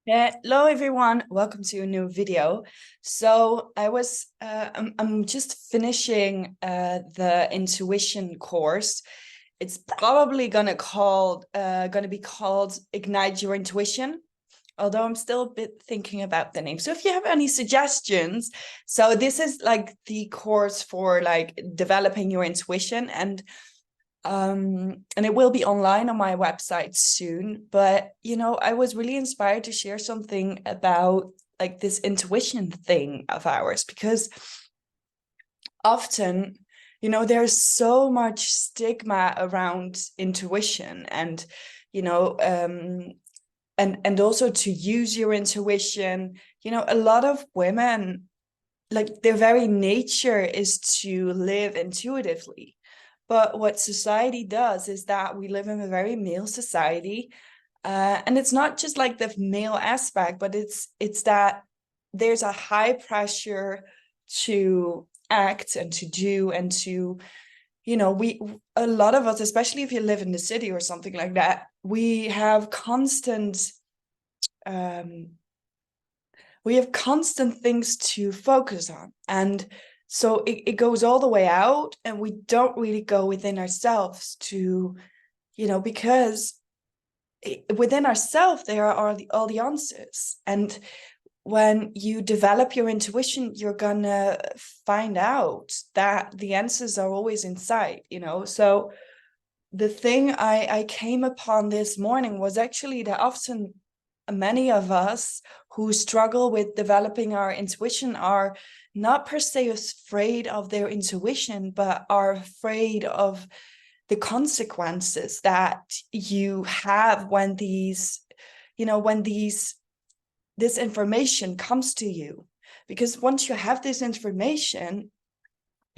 Hello everyone, welcome to a new video. So I'm just finishing the intuition course. It's probably gonna be called Ignite Your Intuition, although I'm still a bit thinking about the name. So if you have any suggestions, so this is like the course for like developing your intuition, and it will be online on my website soon. But I was really inspired to share something about like this intuition thing of ours, because often there's so much stigma around intuition, and you know and also to use your intuition. A lot of women, like, their very nature is to live intuitively. But what society does is that we live in a very male society, and it's not just like the male aspect, but it's that there's a high pressure to act and to do and to, we a lot of us, especially if you live in the city or something like that, um, we have constant things to focus on. And so it goes all the way out, and we don't really go within ourselves to, because within ourselves there are all the answers. And when you develop your intuition, you're gonna find out that the answers are always inside. So the thing I came upon this morning was actually that often many of us who struggle with developing our intuition are not per se afraid of their intuition, but are afraid of the consequences that you have when this information comes to you. Because once you have this information,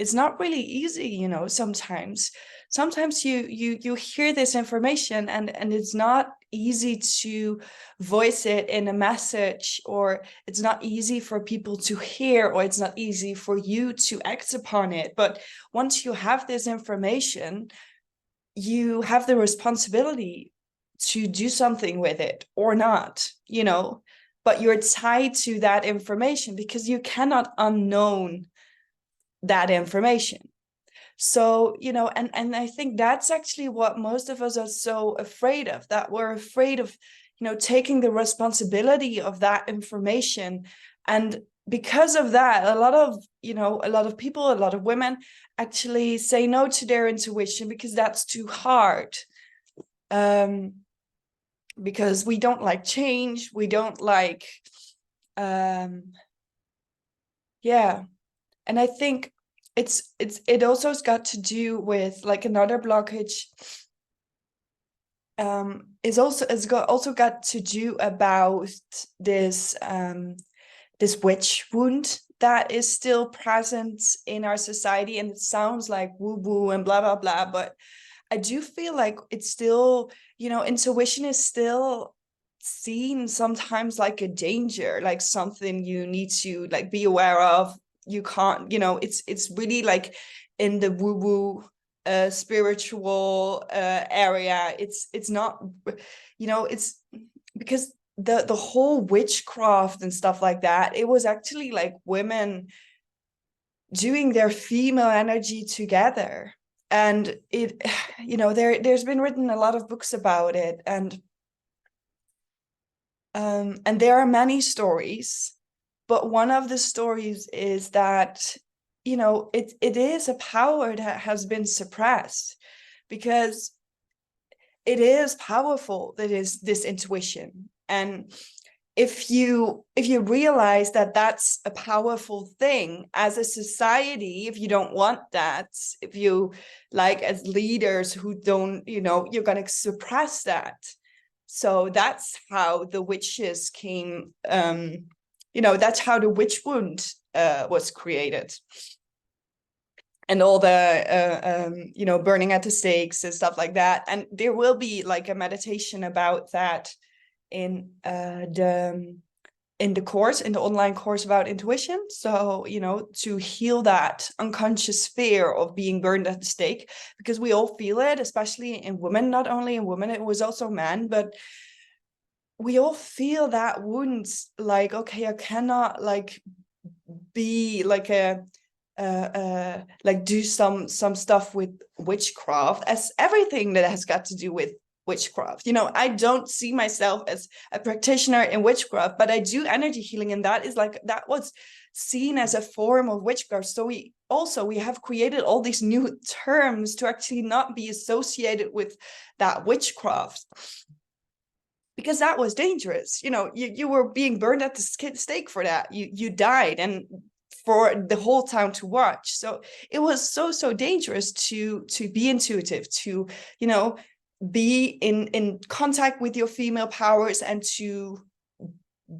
it's not really easy. Sometimes you hear this information, and it's not easy to voice it in a message, or it's not easy for people to hear, or it's not easy for you to act upon it. But once you have this information, you have the responsibility to do something with it or not, but you're tied to that information because you cannot unknown that information. So, and I think that's actually what most of us are so afraid of, that we're afraid of, taking the responsibility of that information. And because of that, a lot of people, a lot of women actually say no to their intuition because that's too hard. Because we don't like change, we don't like, yeah. And I think it also has got to do with, like, another blockage also got to do about this this witch wound that is still present in our society. And it sounds like woo woo and blah blah blah, but I do feel like it's still, intuition is still seen sometimes like a danger, like something you need to, like, be aware of. You can't, it's really like in the woo woo spiritual area. It's not, it's because the whole witchcraft and stuff like that, it was actually like women doing their female energy together. And it, there's been written a lot of books about it, and there are many stories, but one of the stories is that, it is a power that has been suppressed, because it is powerful, that is this intuition. And if you realize that that's a powerful thing as a society, if you don't want that, if you, like, as leaders who don't, you're going to suppress that. So that's how the witches came, that's how the witch wound was created, and all the burning at the stakes and stuff like that. And there will be like a meditation about that in the course, in the online course about intuition. So, to heal that unconscious fear of being burned at the stake, because we all feel it, especially in women. Not only in women, it was also men, but we all feel that wound, like, okay, I cannot like be like a like do some stuff with witchcraft, as everything that has got to do with witchcraft. You know, I don't see myself as a practitioner in witchcraft, but I do energy healing, and that is like, that was seen as a form of witchcraft. So we have created all these new terms to actually not be associated with that witchcraft, because that was dangerous. You know, you were being burned at the stake for that. You died, and for the whole town to watch. So it was so dangerous to be intuitive, to, you know, be in contact with your female powers, and to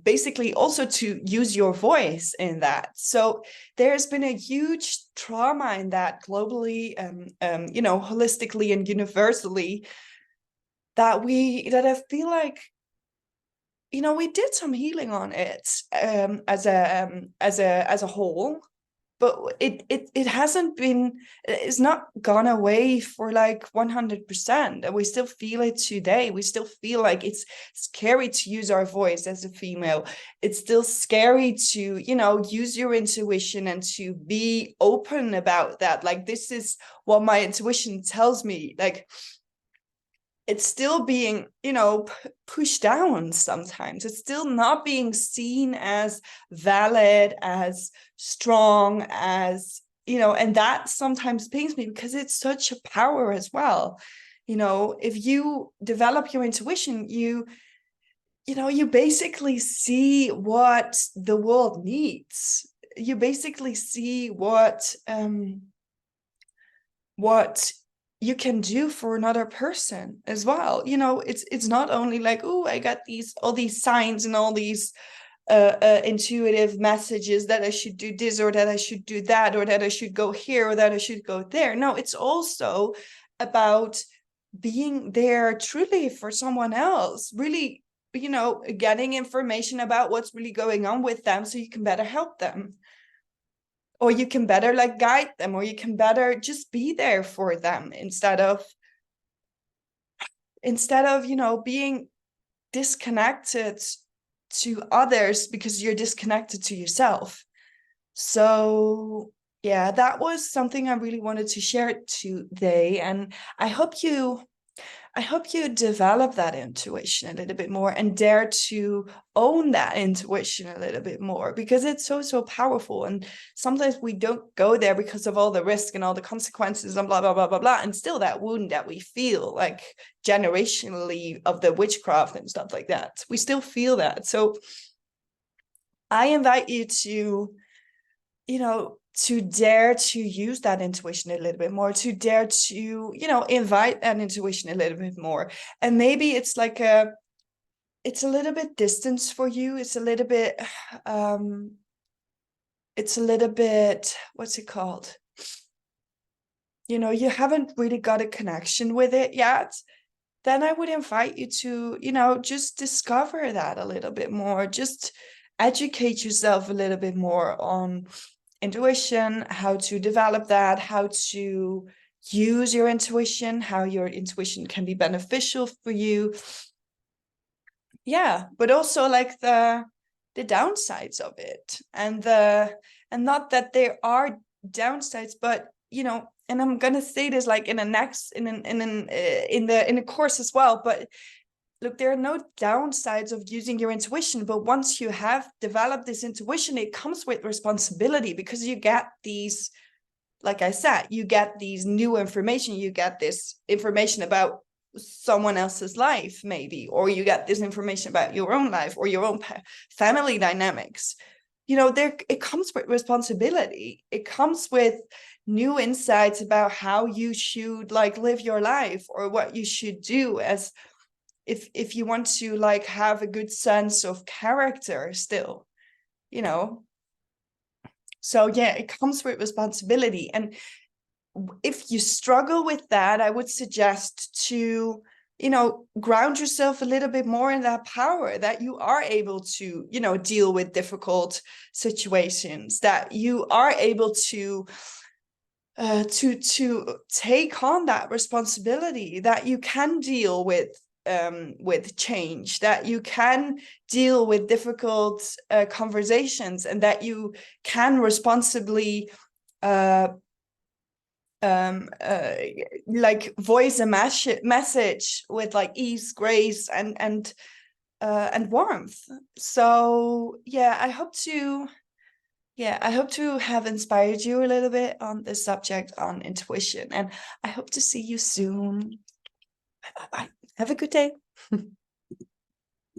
basically also to use your voice in that. So there's been a huge trauma in that globally, you know, holistically and universally, that I feel like, you know, we did some healing on it, as a whole, but it hasn't been, it's not gone away for like 100%, and we still feel it today. We still feel like it's scary to use our voice as a female. It's still scary to, you know, use your intuition and to be open about that. Like, this is what my intuition tells me. Like, it's still being, you know, pushed down sometimes. It's still not being seen as valid, as strong, as, you know, and that sometimes pains me, because it's such a power as well. You know, if you develop your intuition, you know, you basically see what the world needs. You basically see what you can do for another person as well. You know, it's not only like, oh, I got all these signs and all these intuitive messages that I should do this, or that I should do that, or that I should go here, or that I should go there. No, it's also about being there truly for someone else, really, you know, getting information about what's really going on with them, so you can better help them, or you can better like guide them, or you can better just be there for them, instead of you know, being disconnected to others because you're disconnected to yourself. So yeah, that was something I really wanted to share today, and I hope you develop that intuition a little bit more, and dare to own that intuition a little bit more, because it's so powerful. And sometimes we don't go there because of all the risk and all the consequences and blah, blah, blah, blah, blah. And still that wound that we feel, like generationally, of the witchcraft and stuff like that, we still feel that. So I invite you to, you know, to dare to use that intuition a little bit more, to dare to, you know, invite that intuition a little bit more. And maybe it's like it's a little bit distance for you. It's a little bit, what's it called? You know, you haven't really got a connection with it yet. Then I would invite you to, you know, just discover that a little bit more. Just educate yourself a little bit more on intuition, how to develop that, how to use your intuition, how your intuition can be beneficial for you. Yeah, but also like the downsides of it, and not that there are downsides, but, you know, and I'm gonna say this like in the course as well, but look, there are no downsides of using your intuition, but once you have developed this intuition, it comes with responsibility, because you get these, like I said, you get these new information, you get this information about someone else's life, maybe, or you get this information about your own life or your own family dynamics. You know, it comes with responsibility. It comes with new insights about how you should like live your life, or what you should do as if you want to like have a good sense of character still, you know. So yeah, it comes with responsibility. And if you struggle with that, I would suggest to, you know, ground yourself a little bit more in that power, that you are able to, you know, deal with difficult situations, that you are able to take on that responsibility, that you can deal with with change, that you can deal with difficult conversations, and that you can responsibly like voice a message with like ease, grace, and warmth. So yeah, I hope to have inspired you a little bit on this subject on intuition, and I hope to see you soon. Bye bye bye. Have a good day.